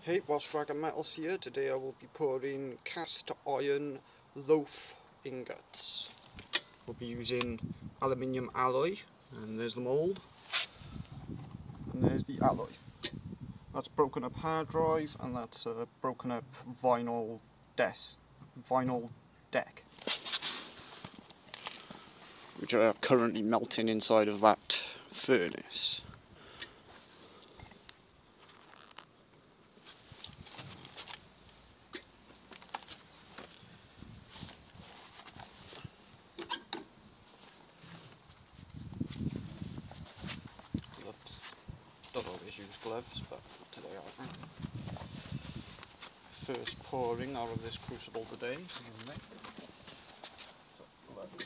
Hey, Welsh Dragon Metals here. Today I will be pouring cast iron loaf ingots. We'll be using aluminium alloy, and there's the mould, and there's the alloy. That's broken up hard drive, and that's a broken up vinyl deck, which are currently melting inside of that furnace. Don't always use gloves, but today I am. First pouring out of this crucible today. So, gloves.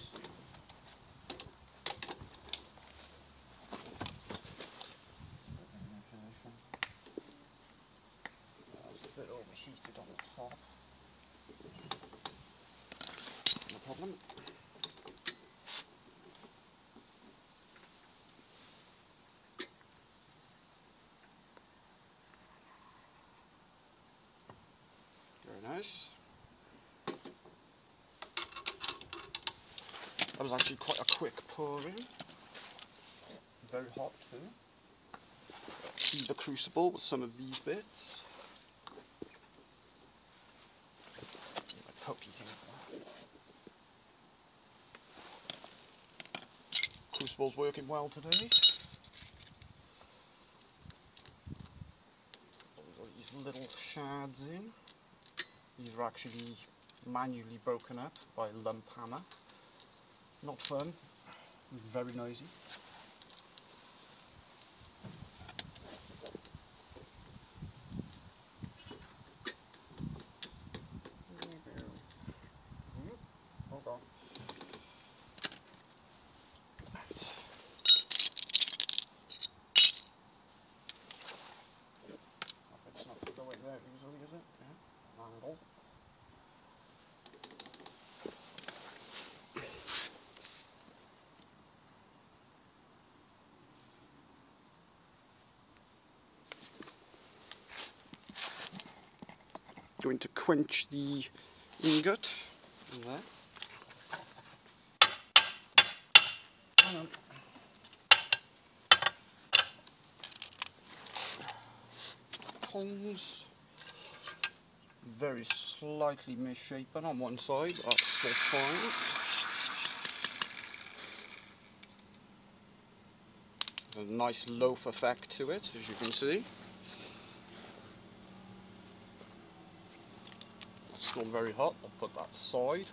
That's a bit overheated on the top. No problem. Very nice. That was actually quite a quick pouring. Very hot too. Feed the crucible with some of these bits. A pokey thing like that. Crucible's working well today. Got these little shards in. These are actually manually broken up by a lump hammer. Not fun, very noisy. Hold on. It's not going to go in there easily, is it? Yeah. Angle. Going to quench the ingot in there. Hang on. Tongs very slightly misshapen on one side, that's still fine. There's a nice loaf effect to it, as you can see. It's still very hot. I'll put that aside.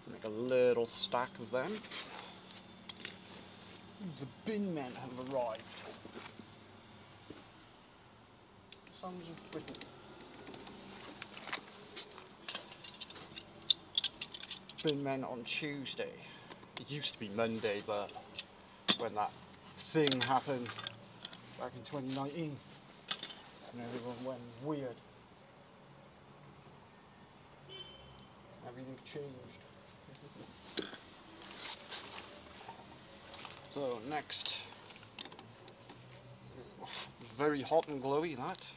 Make a little stack of them. The bin men have arrived. Sounds equipment. Bin men on Tuesday. It used to be Monday, but when that thing happened back in 2019, and everyone went weird. Everything changed. So next, very hot and glowy that.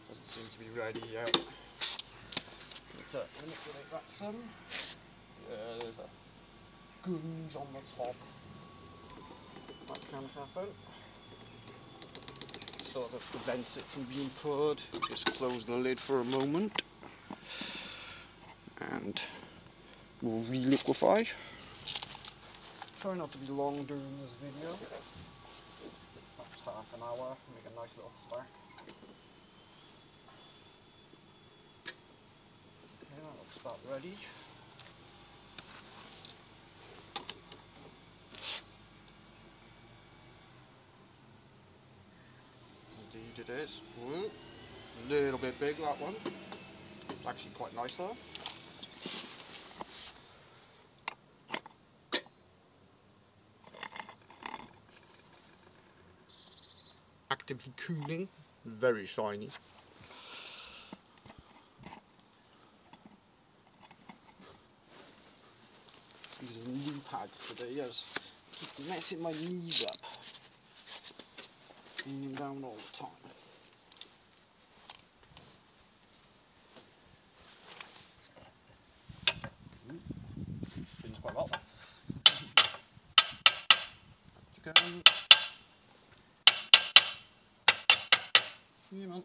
Doesn't seem to be ready yet. Need to manipulate that some. Yeah, there's a gunge on the top. That can happen. Sort of prevents it from being poured. Just close the lid for a moment and we'll re-liquefy. Try not to be long during this video. Perhaps half an hour, make a nice little stack. Okay, that looks about ready. Indeed it is. Ooh, a little bit big, that one. It's actually quite nice though. Actively cooling, very shiny. using knee pads today as I keep messing my knees up. Leaning down all the time. Spins quite well. Again. Come on.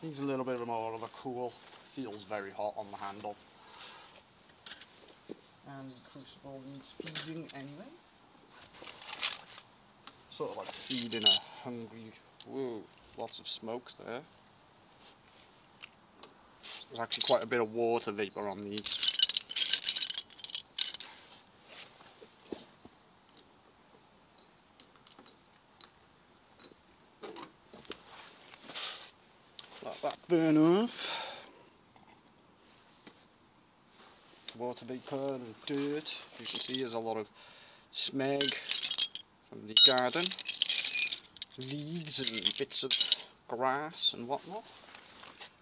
Needs a little bit more of a cool. Feels very hot on the handle. And the crucible needs feeding anyway. Sort of like feeding a hungry. Whoa, lots of smoke there. There's actually quite a bit of water vapour on these. Let that burn off. Water vapour and dirt. As you can see, there's a lot of smeg from the garden. Leaves and bits of grass and whatnot.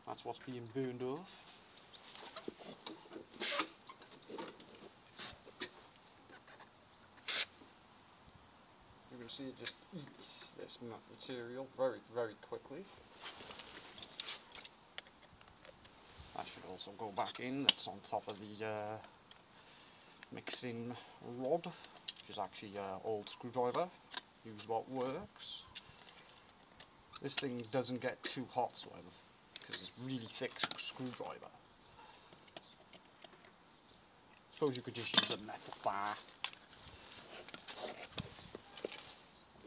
That's what's being burned off. You can see it just eats this material very, very quickly. That should also go back in. It's on top of the mixing rod, which is actually an old screwdriver. Use what works. This thing doesn't get too hot, so because it's really thick screwdriver. Suppose you could just use a metal bar.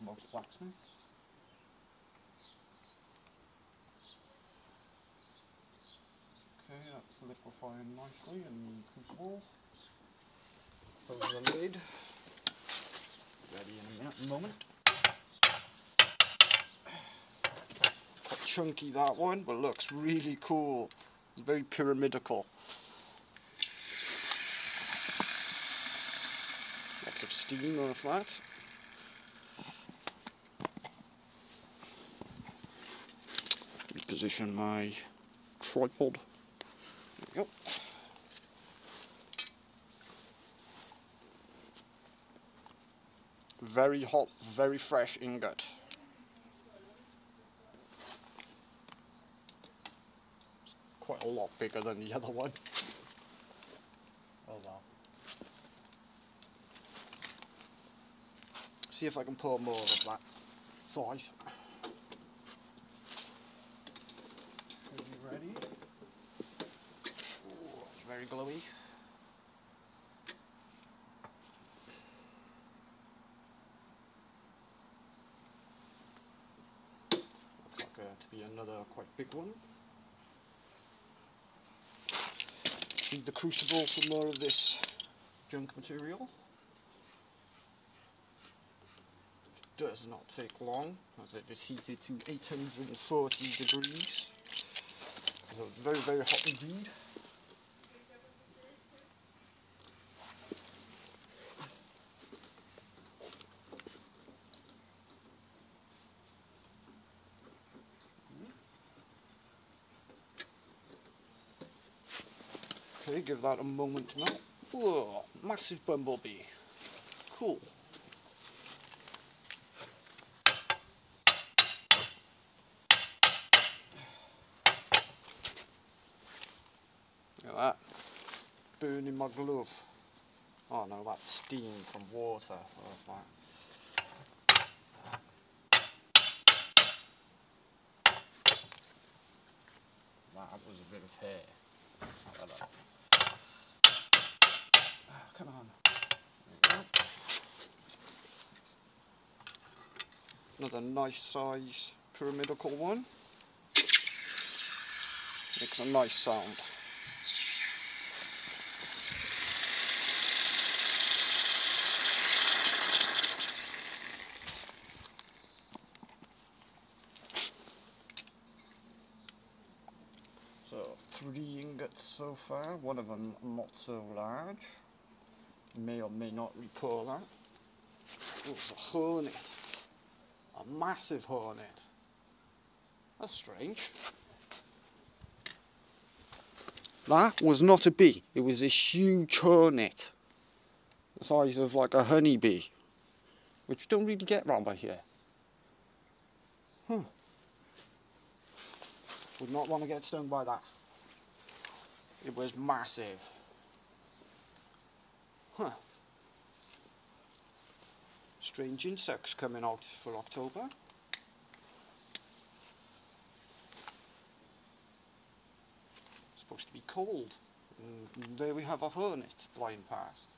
Most blacksmiths. Okay, that's liquefying nicely in the crucible. Those are made. Ready in a moment. Quite chunky that one, but looks really cool. It's very pyramidical. Lots of steam off that. Reposition my tripod. There we go. Very hot, very fresh ingot. It's quite a lot bigger than the other one. Oh well. See if I can pour more of that size. Ready? Ooh, it's very glowy. To be another quite big one. Feed the crucible for more of this junk material. It does not take long as it is heated to 840 degrees. So it's very, very hot indeed. Okay, give that a moment to melt. Whoa, massive bumblebee. Cool. Look at that. Burning my glove. Oh no, that's steam from water. Oh, that was a bit of hair. Come on. There we go. Another nice size pyramidical one. Makes a nice sound. So 3 ingots so far, one of them not so large. May or may not repour that. Oh, there's a hole in it. A massive hole in it. That's strange. That was not a bee, it was a huge hornet. The size of like a honeybee, which don't really get round by here. Would not want to get stung by that. It was massive. Strange insects coming out for October. Supposed to be cold. And there we have a hornet flying past.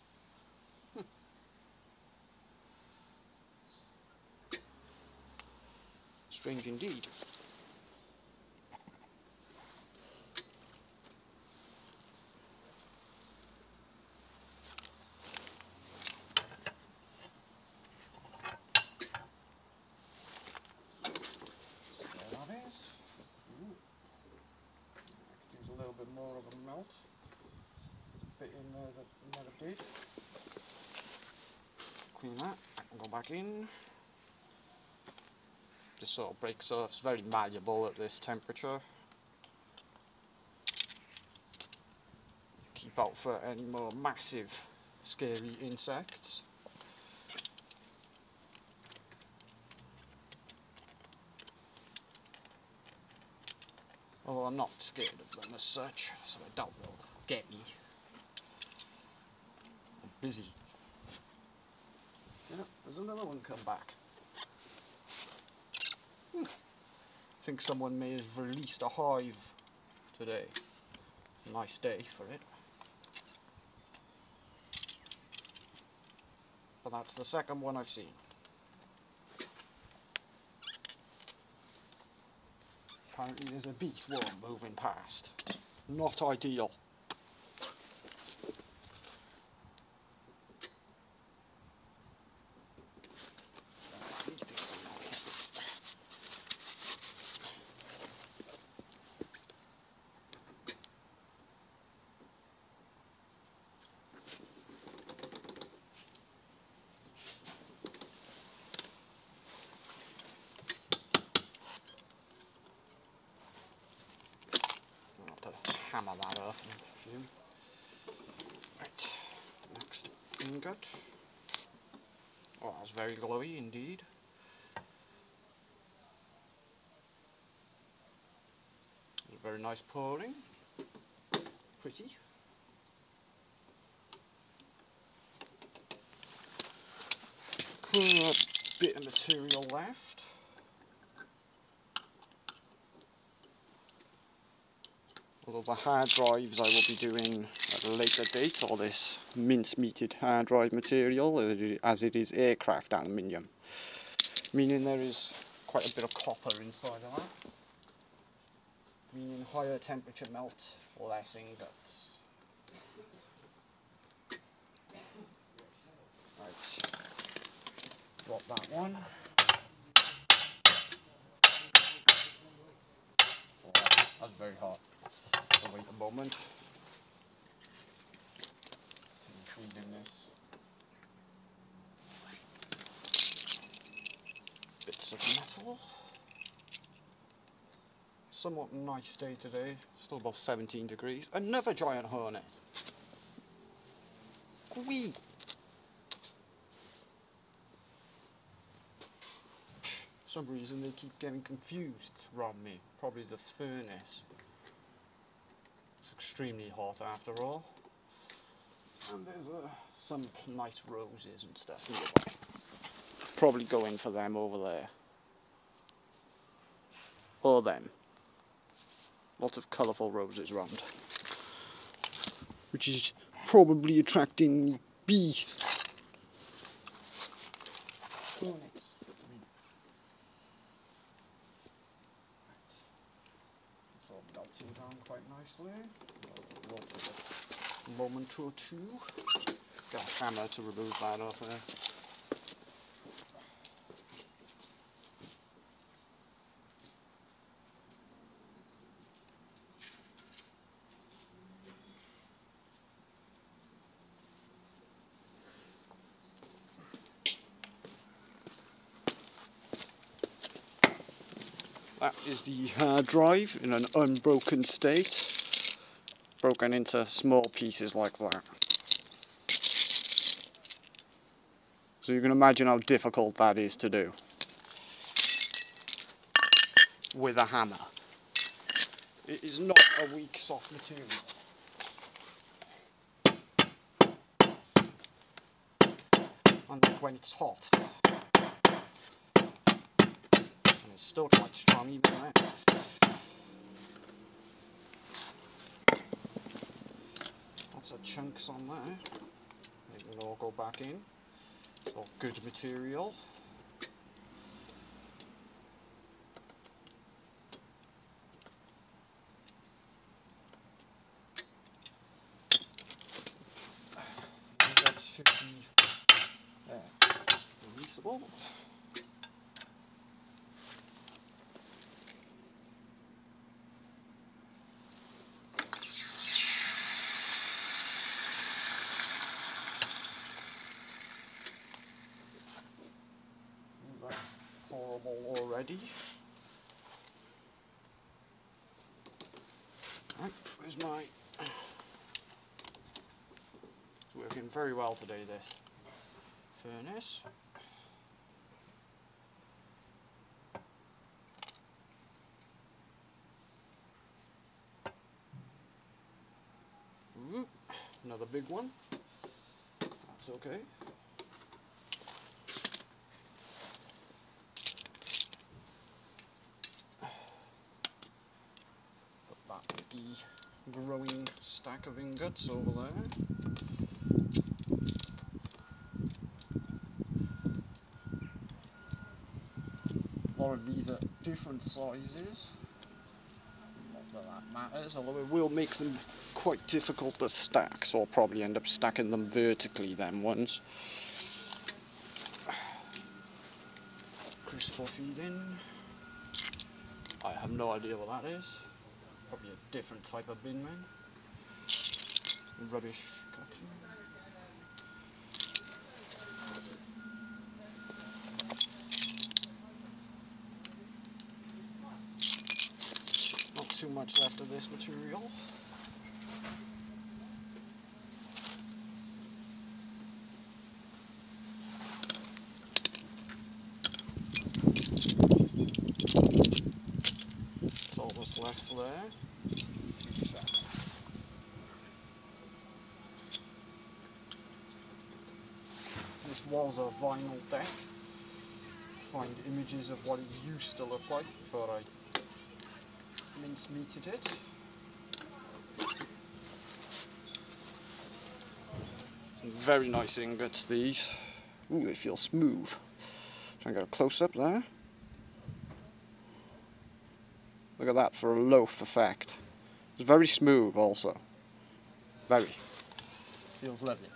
Strange indeed. More of a melt. Bit in there that never did. Clean that and go back in. Just sort of breaks off. It's very malleable at this temperature. Keep out for any more massive, scary insects. Although I'm not scared of them as such, so I doubt they'll get me. I'm busy. Yeah, there's another one come back. I think someone may have released a hive today. Nice day for it. But that's the second one I've seen. Apparently there's a bee swarm moving past. Not ideal. Hammer that off in a few. Right, next ingot. Oh, that's very glowy indeed. A very nice pouring. Pretty. A bit of material left. Although the hard drives I will be doing at a later date, all this mince-meated hard drive material, as it is aircraft aluminium. Meaning there is quite a bit of copper inside of that. Meaning higher temperature melt, less ingots. Right, drop that one. Oh, that's very hot. So wait a moment. Feeding this. Bits of metal. Somewhat nice day today. Still above 17 degrees. Another giant hornet. Whee! For some reason they keep getting confused around me. Probably the furnace. Extremely hot after all, and there's some nice roses and stuff nearby. Probably go in for them over there, or them. Lots of colourful roses around, which is probably attracting the bees. It's all melting down quite nicely. A moment or two. Get a hammer to remove that off there. That is the hard drive in an unbroken state. broken into small pieces like that. So you can imagine how difficult that is to do with a hammer. It is not a weak, soft material. Unlike when it's hot. And it's still quite strong even then. Lots of chunks on there. They will all go back in. It's all good material. That should be releasable. That's horrible already. Right, where's my... It's working very well today, this furnace. Ooh, another big one. That's okay. Put that with the growing stack of ingots over there. A lot of these are different sizes. Not that that matters, although it will make them quite difficult to stack, so I'll probably end up stacking them vertically then ones. Crucible feed-in. I have no idea what that is. Probably a different type of bin man. Rubbish collection. Not too much left of this material. That's all that's left there. This was a vinyl deck. Find images of what it used to look like before I mince-meated it. Very nice ingots, these. Ooh, they feel smooth. Try and get a close-up there. Look at that for a loaf effect. It's very smooth also. Very. Feels lovely.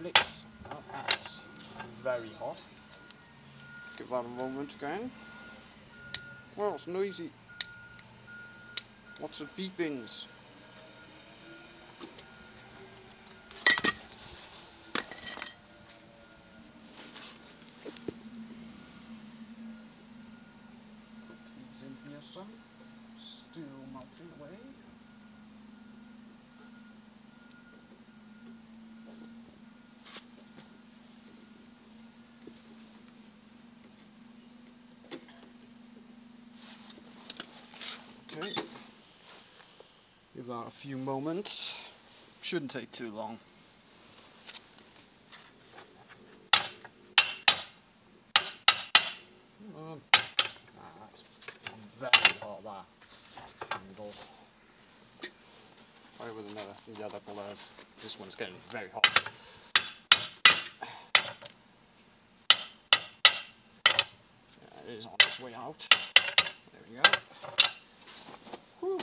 Licks. Oh, that's very hot. Give that a moment again. Well, it's noisy. Lots of beepings. These in here some. Still melting away. Okay, give that a few moments. Shouldn't take too long. That's very hot, that angle. Try with the other colours. This one's getting very hot. Yeah, it is on its way out. There we go. Whew.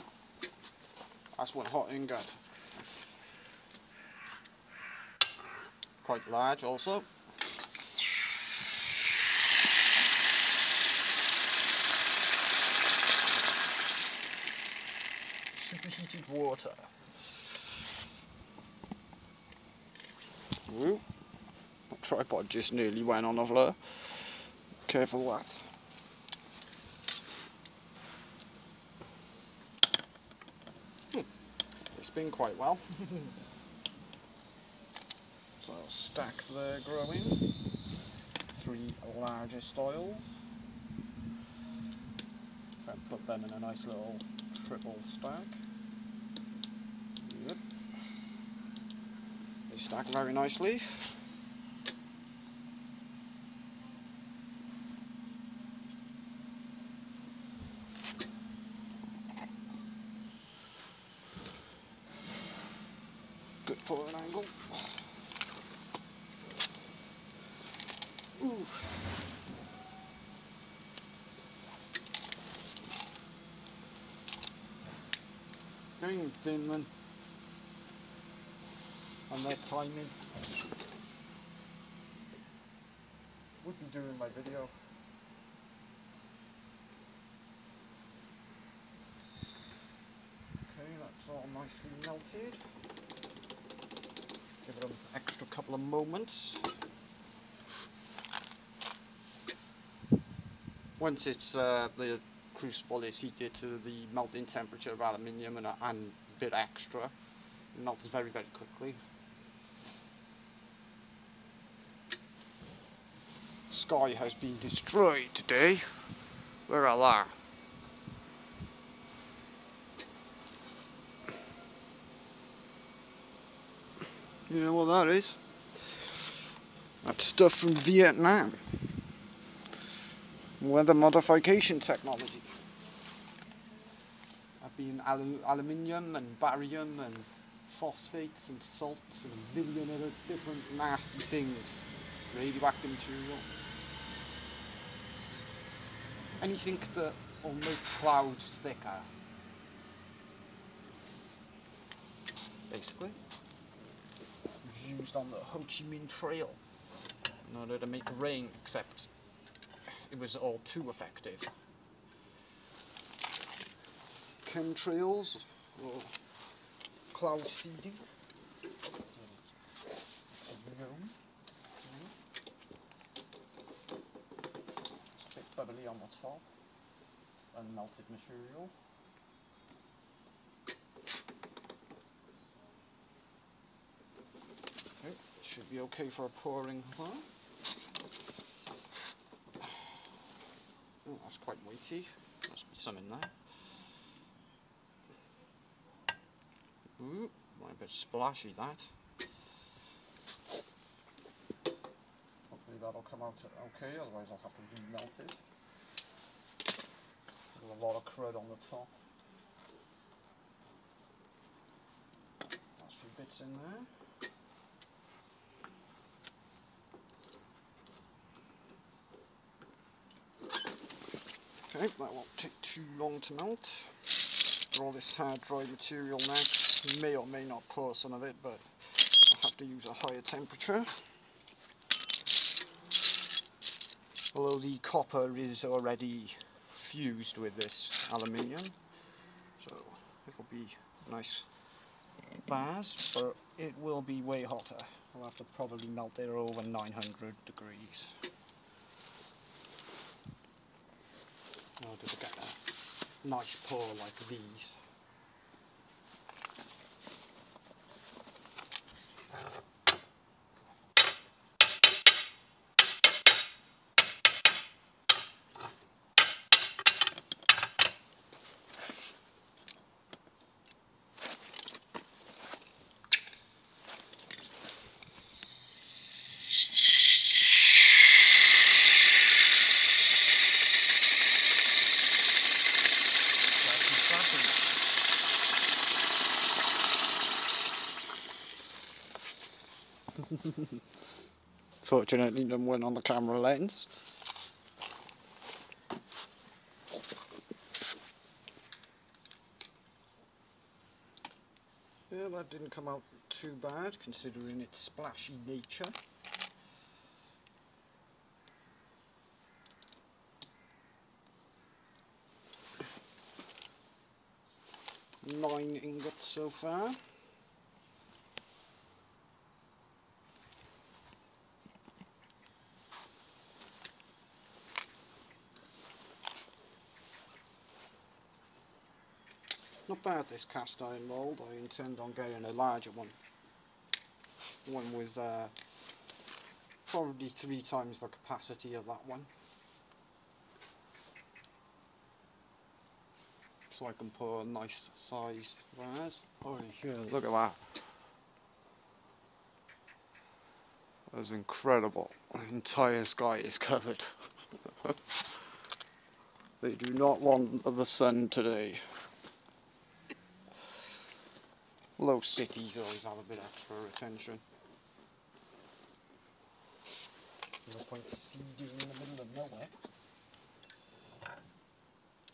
That's one hot ingot. Quite large also. Superheated water. Woo. My tripod just nearly went on a flare. Careful with that. been quite well. So I'll stack the growing, 3 largest oils. Try and put them in a nice little triple stack. Yep. They stack very nicely. Good pouring angle. Ooh. Going Finland and their timing. Would be doing my video. Okay, that's all nicely melted. Give it an extra couple of moments. Once it's the crucible is heated to the melting temperature of aluminium and a bit extra, it melts very, very quickly. Sky has been destroyed today. Look at that. You know what that is? That's stuff from Vietnam. Weather modification technology. I've been aluminium and barium and phosphates and salts and a million other different nasty things. Radioactive material. Anything that will make clouds thicker. Basically. It was used on the Ho Chi Minh Trail in order to make rain, except it was all too effective. Chemtrails or cloud seeding. It's a bit bubbly on the top. Unmelted material. Okay, should be okay for a pouring now. Oh, that's quite weighty. Must be some in there. Ooh, might be a bit splashy that. Hopefully that'll come out okay, otherwise I'll have to remelt it. There's a lot of crud on the top. That's a few bits in there. Okay, that won't take too long to melt. For all this hard dry material next, may or may not pour some of it, but I'll have to use a higher temperature. Although the copper is already fused with this aluminium, so it'll be nice bars, but it will be way hotter. I'll have to probably melt it over 900 degrees. In order to get a nice pour like these. Fortunately, none went on the camera lens. Yeah, that didn't come out too bad considering its splashy nature. Nine ingots so far. Not bad, this cast iron mould. I intend on getting a larger one. One with probably 3 times the capacity of that one. So I can put a nice size vase. Holy shit, look at that. That's incredible. The entire sky is covered. They do not want the sun today. Low cities always have a bit extra attention. No point seeding in the middle of nowhere.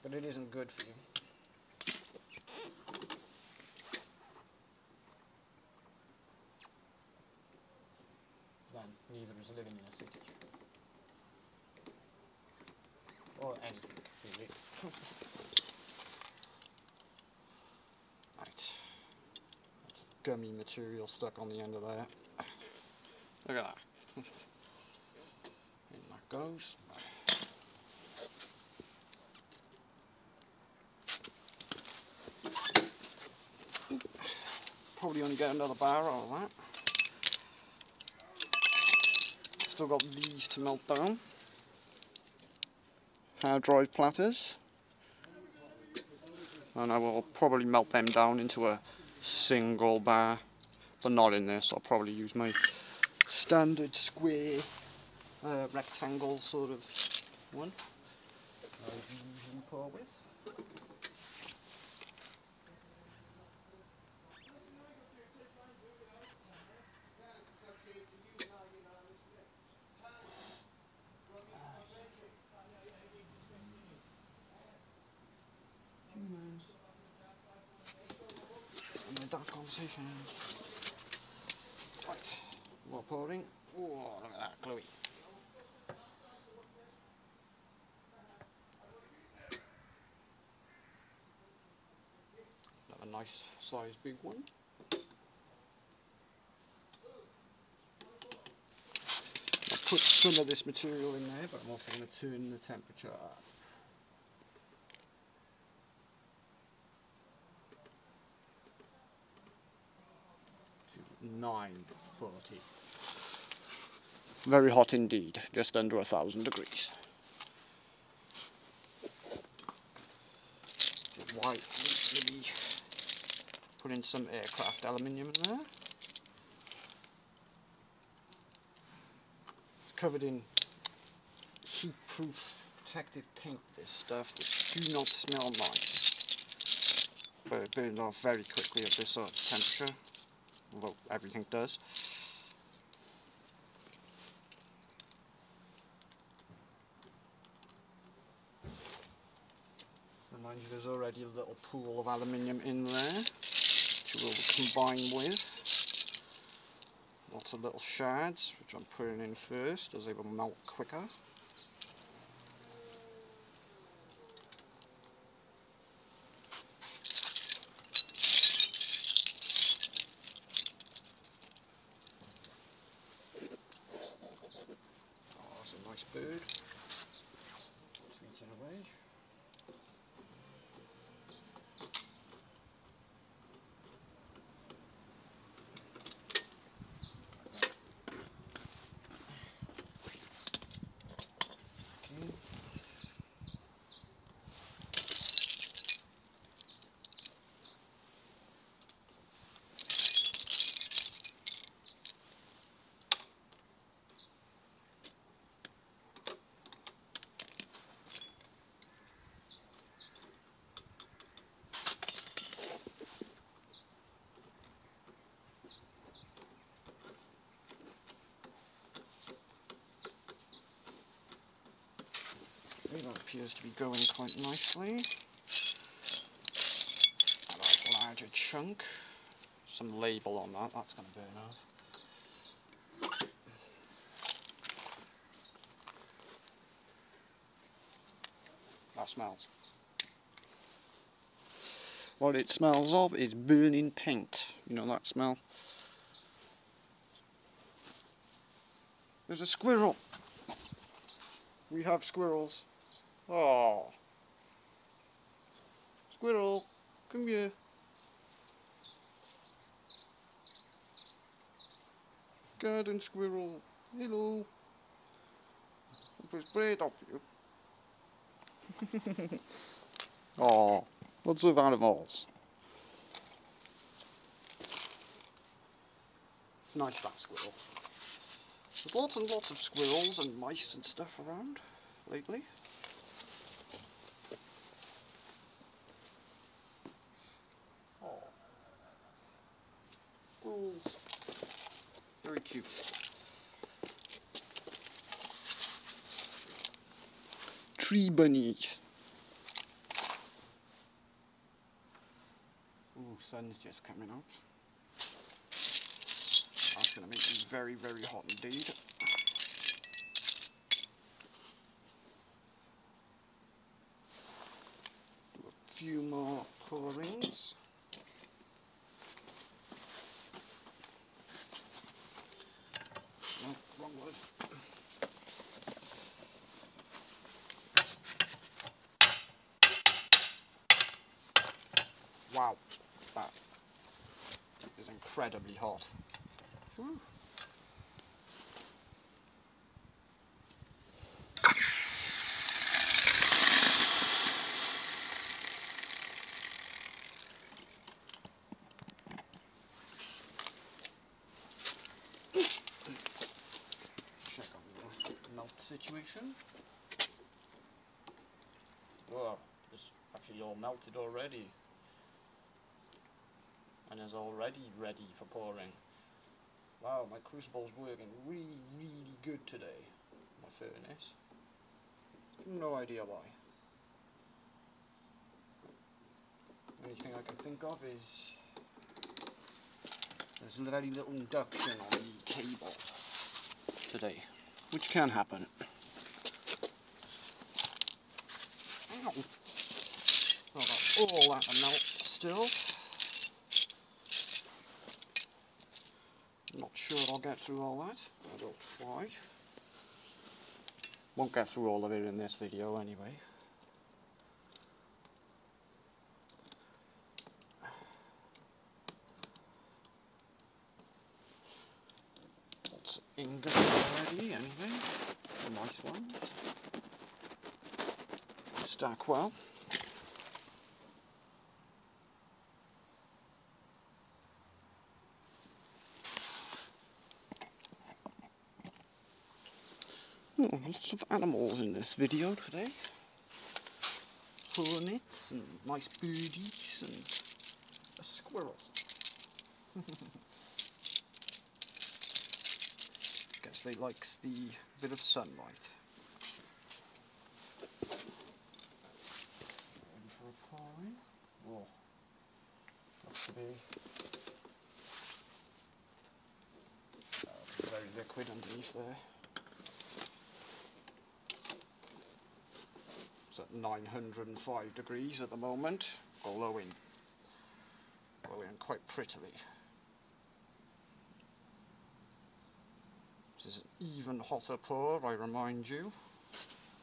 But it isn't good for you. Then neither is living in a city. Or anything, really. Right. That's gummy material stuck on the end of there. Look at that. In that goes. Probably only get another bar out of that. Still got these to melt down. Hard drive platters. And I will probably melt them down into a single bar, but not in this. I'll probably use my standard square rectangle sort of one I usually pour with. And then that conversation ends. Right, more pouring. Oh, look at that, glowy. A nice size big one. I'll put some of this material in there, but I'm also going to turn the temperature up. To 940. Very hot indeed, just under 1,000 degrees. White, maybe put in some aircraft aluminium in there. Covered in heat-proof protective paint, this stuff, that do not smell nice. But it burns off very quickly at this sort of temperature, although everything does. Mind you, there's already a little pool of aluminium in there, which we'll combine with lots of little shards, which I'm putting in first, as they will melt quicker. Oh, that's a nice bird. Tweeting away. That appears to be going quite nicely. A nice larger chunk. Some label on that, that's going to burn off. That smells. What it smells of is burning paint. You know that smell? There's a squirrel. We have squirrels. Oh, squirrel, Come here. Garden squirrel. Hello. There's bread up you. Oh, lots of animals. It's nice, that squirrel. There's lots and lots of squirrels and mice and stuff around lately. Oh. Squirrels. Very cute. Tree bunnies. Ooh, sun's just coming out. That's going to make it very, very hot indeed. Do a few more pourings. No, wrong word. Wow, that is incredibly hot. Woo. Check on the melt situation. Oh, it's actually all melted already. And is already ready for pouring. Wow, my crucible's working really, really good today. My furnace. No idea why. Only thing I can think of is there's very little induction on the cable today, which can happen. Ow! I've got all that to melt still. Not sure I'll get through all that, but I'll try. Won't get through all of it in this video anyway. Lots of ingots already anyway. Nice ones. Stack well. Oh, lots of animals in this video today. Hornets and nice birdies and a squirrel. Guess they likes the bit of sunlight. Ready for a pouring? Oh, looks to be very liquid underneath there. It's at 905 degrees at the moment, glowing quite prettily. This is an even hotter pour, I remind you.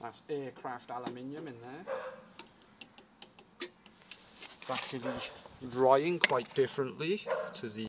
That's aircraft aluminium in there. It's actually drying quite differently to the